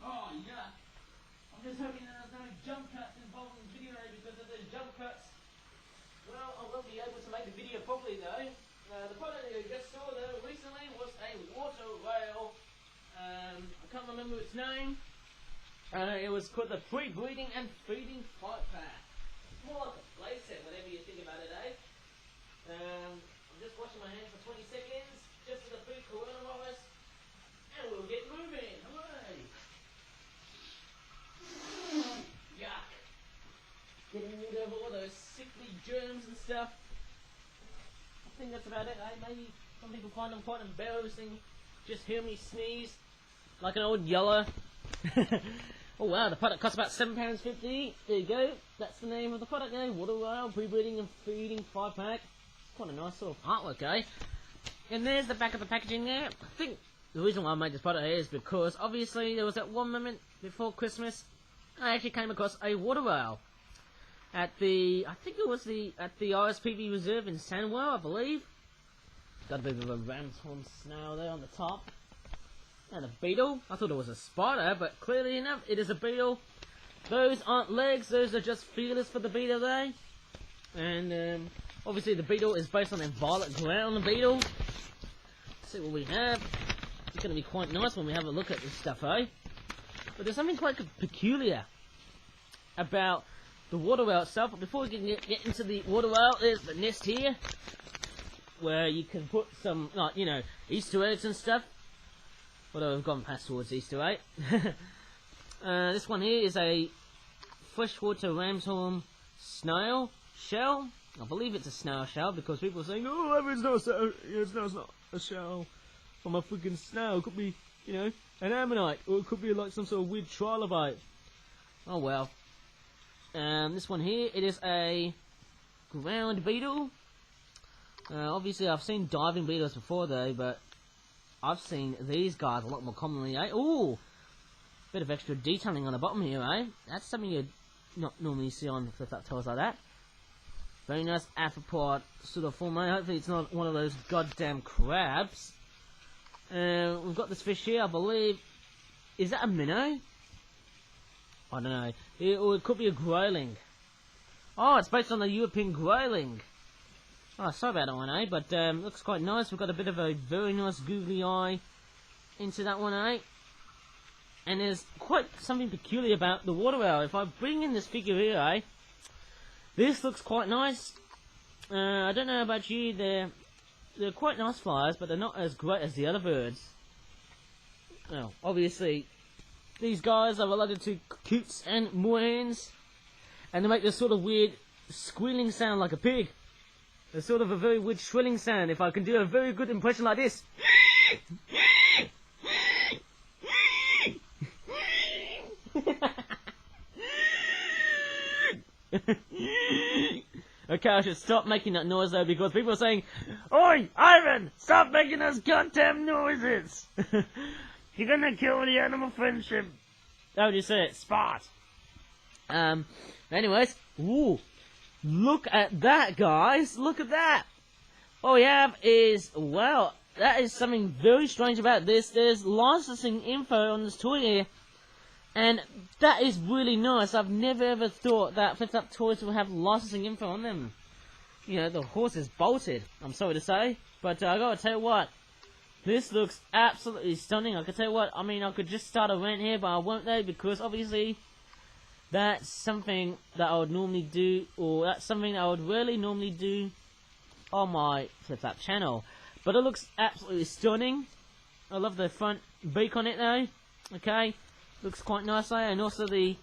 Oh, yuck. I'm just hoping that there's no jump cuts involved in the video, because if there's jump cuts, well, I won't be able to make the video properly though. The product that I just saw though recently was a water rail. I can't remember its name. It was called the pre-breeding and feeding fight pack. It's more like a playset, whatever you think about it, eh? I'm just washing my hands for 20 seconds, just as a food coronavirus, and we'll get moving. Hooray! Yuck. Getting rid of all those sickly germs and stuff. I think that's about it, eh? Maybe some people find them quite embarrassing. Just hear me sneeze like an old yeller. Oh wow, the product costs about £7.50. There you go. That's the name of the product, eh? Water rail, pre-breeding and feeding 5-pack. It's quite a nice sort of artwork, eh? And there's the back of the packaging there. I think the reason why I made this product here is because obviously there was that one moment before Christmas I actually came across a water rail at the, I think it was at the RSPB Reserve in Sandwell, I believe. Got a bit of a ram's horn snail there on the top. And a beetle. I thought it was a spider, but clearly enough, it is a beetle. Those aren't legs, those are just feelers for the beetle there. And obviously the beetle is based on a violet ground beetle. Let's see what we have. It's going to be quite nice when we have a look at this stuff, eh? But there's something quite peculiar about the water rail itself. But before we can get into the water rail, there's the nest here, where you can put some, like, you know, Easter eggs and stuff. Although we've gone past towards Easter, right? This one here is a freshwater ram's horn snail shell. I believe it's a snail shell because people are saying, oh, it's not a shell from a freaking snail. It could be, you know, an ammonite, or it could be like some sort of weird trilobite. Oh well. This one here, it is a ground beetle. Obviously I've seen diving beetles before though, but I've seen these guys a lot more commonly, eh? Ooh! Bit of extra detailing on the bottom here, eh? That's something you'd not normally see on flip-up toys like that. Very nice arthropod sort of form, eh? Hopefully it's not one of those goddamn crabs. We've got this fish here, I believe. Is that a minnow? I don't know. Or it could be a grayling. Oh, it's based on the European grayling. Oh, sorry about that one, eh? But looks quite nice. We've got a bit of a very nice googly eye into that one, eh? And there's quite something peculiar about the water whale. If I bring in this figure here, eh? This looks quite nice. I don't know about you, they're quite nice flyers, but they're not as great as the other birds. Well, obviously, these guys are related to coots and moorhens, and they make this sort of weird squealing sound like a pig. There's sort of a very weird shrilling sound. If I can do a very good impression like this. Okay, I should stop making that noise though, because people are saying, "Oi, Ivan, stop making those goddamn noises! You're gonna kill the animal friendship." How would you say it? Spot. Anyways, ooh, look at that, guys. Look at that. What we have is, well, that is something very strange about this. There's licensing info on this toy here. And that is really nice. I've never ever thought that Flip Up toys will have licensing info on them. You know, the horse is bolted, I'm sorry to say. But I gotta tell you what, this looks absolutely stunning. I can tell you what, I mean, I could just start a rant here, but I won't though, because obviously that's something that I would normally do, or that's something I would really normally do on my Flip Up channel. But it looks absolutely stunning. I love the front beak on it though. Okay. Looks quite nice there, and also the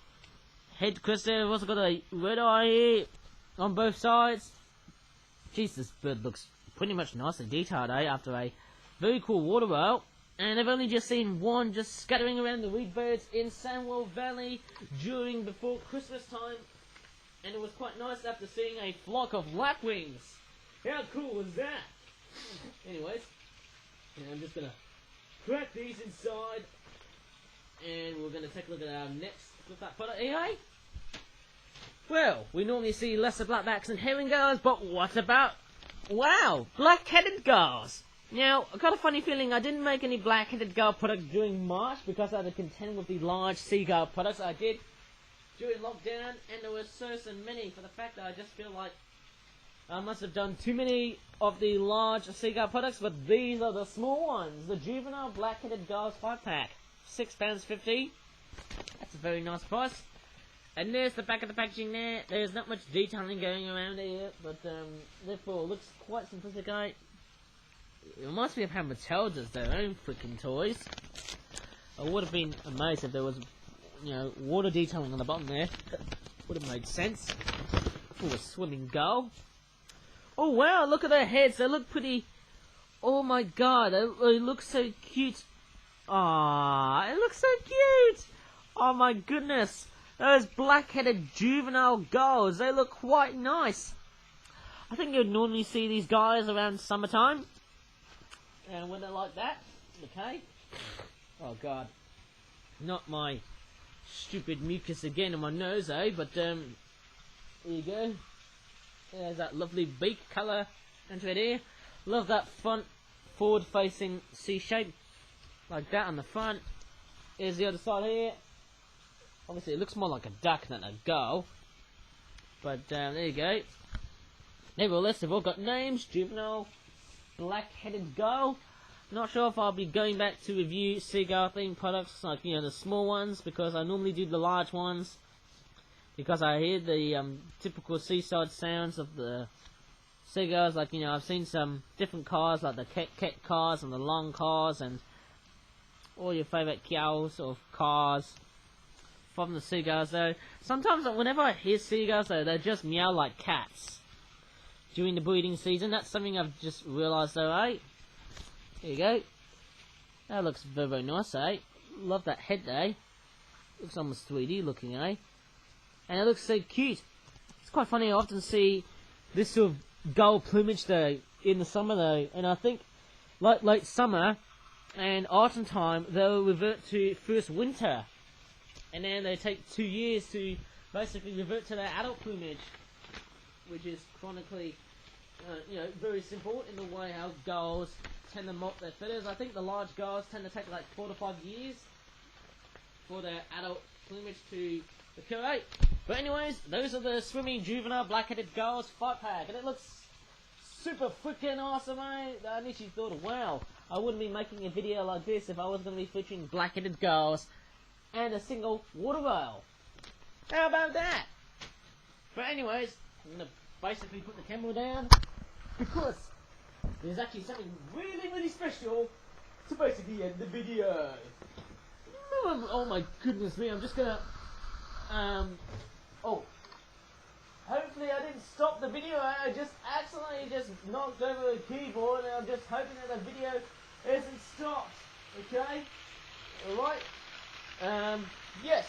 head crest there. We've also got a red eye here on both sides. Jeez, this bird looks pretty much nicely detailed, eh? After a very cool water whale. And I've only just seen one just scattering around the reed beds in Sandwell Valley before Christmas time. And it was quite nice after seeing a flock of lapwings. How cool was that? Anyways, I'm just gonna crack these inside. And we're going to take a look at our next Flip Up product here. Well, we normally see lesser blackbacks and herring gulls, but what about, wow, black-headed gulls? Now, I've got a funny feeling I didn't make any black-headed gull products during March because I had to contend with the large seagull products I did during lockdown, and there were so many for the fact that I just feel like I must have done too many of the large seagull products, but these are the small ones, the juvenile black-headed gulls 5-pack. £6.50. That's a very nice price. And there's the back of the packaging there. There's not much detailing going around here, but therefore it looks quite simplistic. It reminds me of how Mattel does their own freaking toys. I would have been amazed if there was, you know, water detailing on the bottom there. Would have made sense for a swimming gull. Oh wow, look at their heads. They look pretty. Oh my god, they look so cute. Ah, it looks so cute! Oh my goodness, those black-headed juvenile gulls, they look quite nice. I think you'd normally see these guys around summertime. And when they're like that, okay. Oh god, not my stupid mucus again in my nose, eh? But, there you go. There's that lovely beak colour into it here. Love that front, forward-facing C shape. Like that on the front. Here's the other side here. Obviously it looks more like a duck than a gull. But there you go. Nevertheless, they've all got names. Juvenile, black-headed gull. Not sure if I'll be going back to review seagull themed products, like, you know, the small ones, because I normally do the large ones. Because I hear the typical seaside sounds of the seagulls. Like, you know, I've seen some different cars, like the ket cars and the long cars, and all your favourite cows or cars from the seagulls though. Sometimes whenever I hear seagulls though, they just meow like cats during the breeding season. That's something I've just realised though, eh? There you go. That looks very, very nice, eh? Love that head, eh? Looks almost 3D looking, eh? And it looks so cute. It's quite funny, I often see this sort of gull plumage though in the summer though, and I think like late summer and autumn time, they'll revert to first winter, and then they take 2 years to basically revert to their adult plumage, which is chronically, you know, very simple in the way how gulls tend to molt their feathers. I think the large gulls tend to take like 4 to 5 years for their adult plumage to occur. But anyways, those are the swimming juvenile black-headed gulls 5-pack, and it looks super freaking awesome, eh? I initially thought, wow, I wouldn't be making a video like this if I was going to be featuring black-headed gulls and a single water whale. How about that? But anyways, I'm going to basically put the camera down because there's actually something really, really special to basically end the video. Oh my goodness me, I'm just going to... oh. Hopefully I didn't stop the video. I just accidentally just knocked over the keyboard, and I'm just hoping that the video isn't stopped. Okay? Alright? Yes.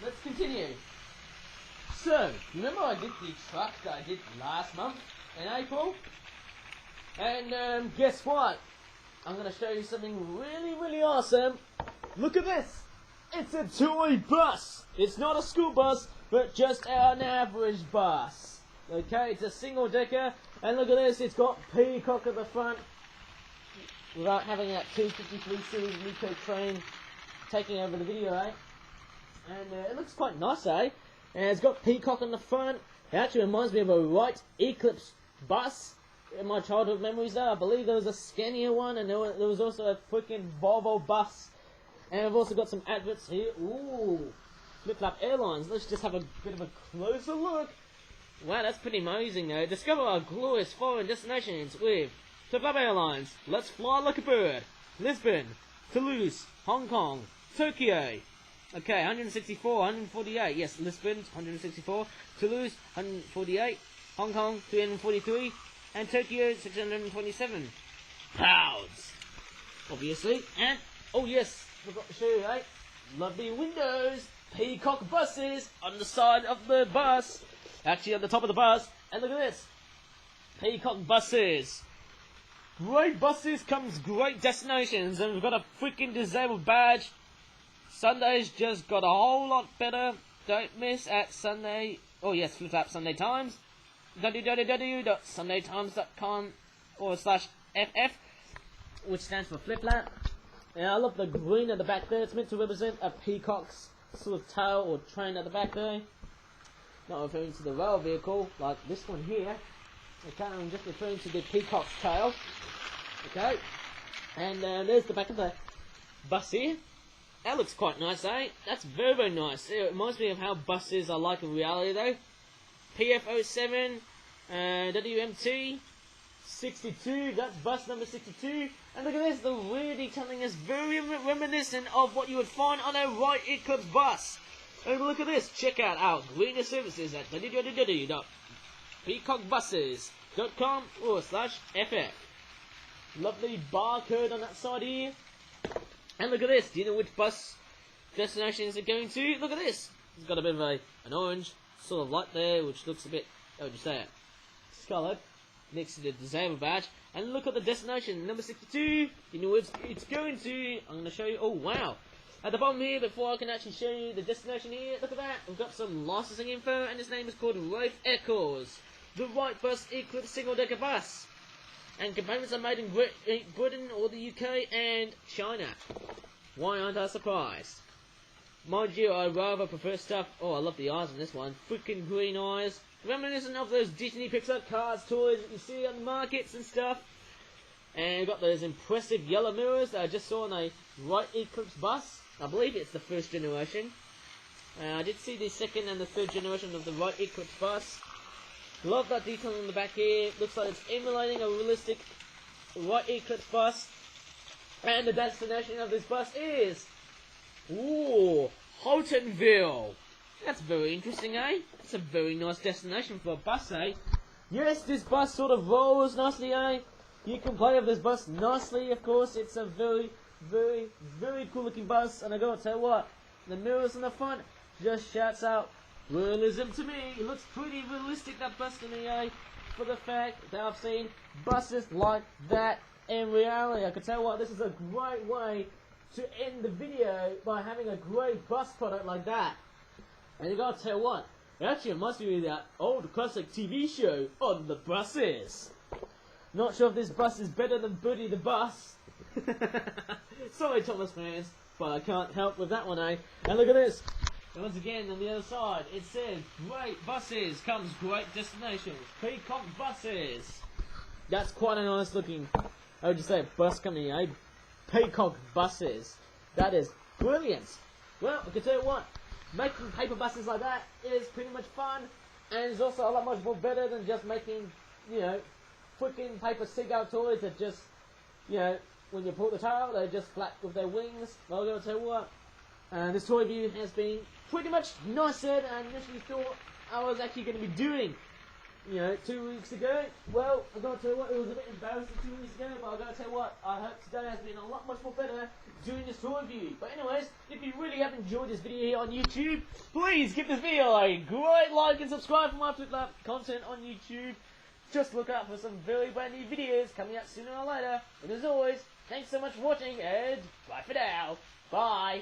Let's continue. So, remember I did the truck that I did last month in April? And guess what? I'm going to show you something really, really awesome. Look at this. It's a toy bus. It's not a school bus, but just an average bus. Okay, it's a single decker, and look at this, it's got peacock at the front, without having that 253 series Nico train taking over the video, eh? And it looks quite nice, eh? And it's got peacock on the front. It actually reminds me of a Wright Eclipse bus. In my childhood memories there, I believe there was a Scania one, and there was also a freaking Volvo bus. And I've also got some adverts here. Ooh, Flip-Flap Airlines. Let's just have a bit of a closer look. Wow, that's pretty amazing though. Discover our glorious foreign destinations with Flip-Flap Airlines. Let's fly like a bird. Lisbon, Toulouse, Hong Kong, Tokyo. Okay, 164, 148. Yes, Lisbon, 164. Toulouse, 148. Hong Kong, 343. And Tokyo, 627. Pounds. Obviously. And, oh yes, forgot to show you, eh? Lovely windows. Peacock buses on the side of the bus. Actually, on the top of the bus. And look at this. Peacock buses. Great buses comes great destinations. And we've got a freaking disabled badge. Sunday's just got a whole lot better. Don't miss at Sunday. Oh yes, Flip-Flap Sunday Times. www.sundaytimes.com/ff, which stands for Flip-Flap. And I love the green at the back there. It's meant to represent a peacock's sort of tail or train at the back there. Not referring to the rail vehicle like this one here. Okay, I'm just referring to the peacock's tail. Okay, and there's the back of the bus here. That looks quite nice, eh? That's very, very nice. It reminds me of how buses are like in reality, though. PF07, WMT 62, that's bus number 62. And look at this, the rear detailing is very reminiscent of what you would find on a Wright Eclipse bus. And look at this, check out our greener services at www.peacockbuses.com/ff. Lovely barcode on that side here. And look at this, do you know which bus destinations it's going to? Look at this, it's got a bit of an orange sort of light there, which looks a bit, how would you say it, scarlet, next to the disabled badge. And look at the destination, number 62, you know where it's going to. I'm going to show you, oh wow, at the bottom here, before I can actually show you the destination here, look at that, we've got some licensing info, and its name is called Rafe Echoes, the Wright Bus Eclipse single-decker bus. And components are made in Britain or the UK and China. Why aren't I surprised? Mind you, I rather prefer stuff. Oh, I love the eyes on this one. Freaking green eyes. Reminiscent of those Disney Pixar Cars toys that you see on the markets and stuff. And we've got those impressive yellow mirrors that I just saw on a Wright Eclipse bus. I believe it's the first generation. I did see the second and the third generation of the Wright Eclipse bus. Love that detail on the back here. Looks like it's emulating a realistic Wright Eclipse bus. And the destination of this bus is... ooh, Autumnal. That's very interesting, eh? It's a very nice destination for a bus, eh? Yes, this bus sort of rolls nicely, eh? You can play with this bus nicely, of course. It's a very, very, very cool looking bus. And I gotta tell you what, the mirrors on the front just shouts out realism to me. It looks pretty realistic, that bus to me, eh? For the fact that I've seen buses like that in reality. I can tell you what, this is a great way to end the video by having a great bus product like that. And you gotta tell you what, it actually reminds me of that old classic TV show on the buses. Not sure if this bus is better than Buddy the Bus. Sorry, Thomas fans, but I can't help with that one, eh? And look at this. And once again, on the other side, it says, great buses comes great destinations. Peacock buses. That's quite a nice looking, I would just say, bus company, eh? Peacock buses. That is brilliant. Well, I can tell you what, making paper buses like that is pretty much fun, and it's also a lot much more better than just making, you know, freaking paper seagull toys that just, you know, when you pull the tail, they just flap with their wings. Well, I'm going to tell you what, this toy review has been pretty much nicer than I initially thought I was actually going to be doing, you know, 2 weeks ago. Well, I'm going to tell you what, it was a bit embarrassing 2 weeks ago, but I'm going to tell you what, I hope today has been a lot much more better doing this toy review. But anyways, if you really have enjoyed this video here on YouTube, please give this video a great like and subscribe for more content on YouTube. Just look out for some very brand new videos coming out sooner or later. And as always, thanks so much for watching, and bye for now. Bye.